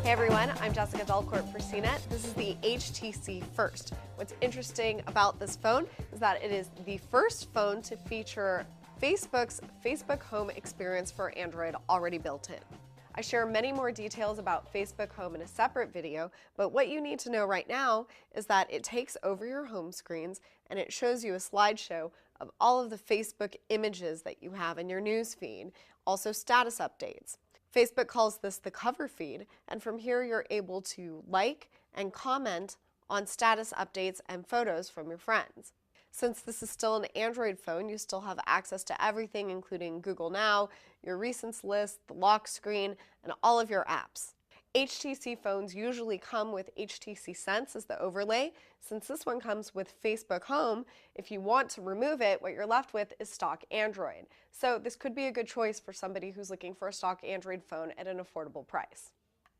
Hey everyone, I'm Jessica Delcourt for CNET. This is the HTC First. What's interesting about this phone is that it is the first phone to feature Facebook's Facebook Home experience for Android already built in. I share many more details about Facebook Home in a separate video, but what you need to know right now is that it takes over your home screens and it shows you a slideshow of all of the Facebook images that you have in your news feed, also status updates. Facebook calls this the cover feed, and from here you're able to like and comment on status updates and photos from your friends. Since this is still an Android phone, you still have access to everything, including Google Now, your recents list, the lock screen, and all of your apps. HTC phones usually come with HTC Sense as the overlay. Since this one comes with Facebook Home, if you want to remove it, what you're left with is stock Android. So this could be a good choice for somebody who's looking for a stock Android phone at an affordable price.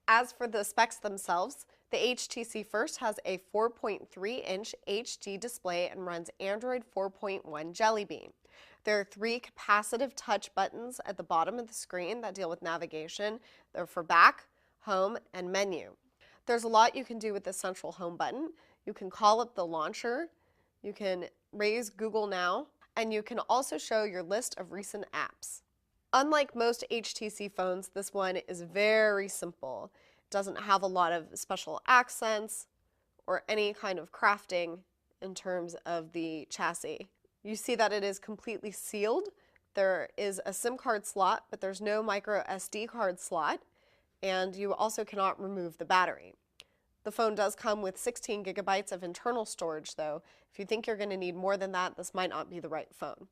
As for the specs themselves, the HTC First has a 4.3-inch HD display and runs Android 4.1 Jelly Bean. There are 3 capacitive touch buttons at the bottom of the screen that deal with navigation. They're for back, home, and menu. There's a lot you can do with the central home button. You can call up the launcher, you can raise Google Now, and you can also show your list of recent apps. Unlike most HTC phones, this one is very simple. It doesn't have a lot of special accents or any kind of crafting in terms of the chassis. You see that it is completely sealed. There is a SIM card slot, but there's no micro SD card slot, and you also cannot remove the battery. The phone does come with 16 gigabytes of internal storage though. If you think you're going to need more than that, this might not be the right phone.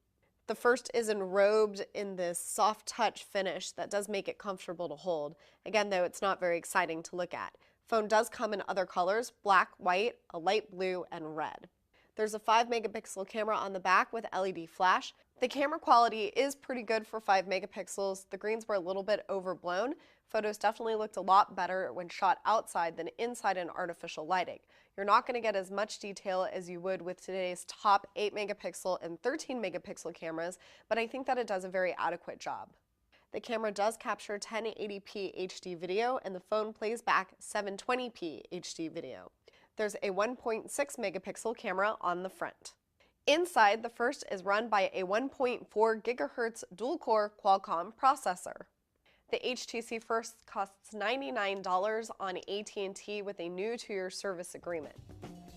The First is enrobed in this soft touch finish that does make it comfortable to hold. Again though, it's not very exciting to look at. Phone does come in other colors, black, white, a light blue, and red. There's a 5-megapixel camera on the back with LED flash. The camera quality is pretty good for 5 megapixels. The greens were a little bit overblown. Photos definitely looked a lot better when shot outside than inside in artificial lighting. You're not going to get as much detail as you would with today's top 8-megapixel and 13-megapixel cameras, but I think that it does a very adequate job. The camera does capture 1080p HD video, and the phone plays back 720p HD video. There's a 1.6 megapixel camera on the front. Inside, the First is run by a 1.4 gigahertz dual-core Qualcomm processor. The HTC First costs $99 on AT&T with a new 2-year service agreement.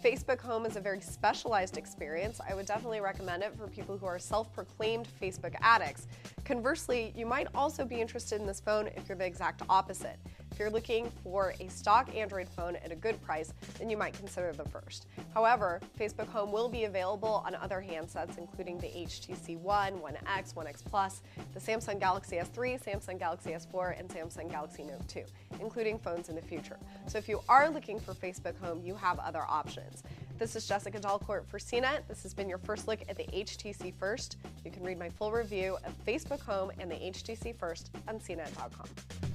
Facebook Home is a very specialized experience. I would definitely recommend it for people who are self-proclaimed Facebook addicts. Conversely, you might also be interested in this phone if you're the exact opposite. If you're looking for a stock Android phone at a good price, then you might consider the First. However, Facebook Home will be available on other handsets, including the HTC One, One X, One X Plus, the Samsung Galaxy S3, Samsung Galaxy S4, and Samsung Galaxy Note 2, including phones in the future. So if you are looking for Facebook Home, you have other options. This is Jessica Delcourt for CNET. This has been your first look at the HTC First. You can read my full review of Facebook Home and the HTC First on CNET.com.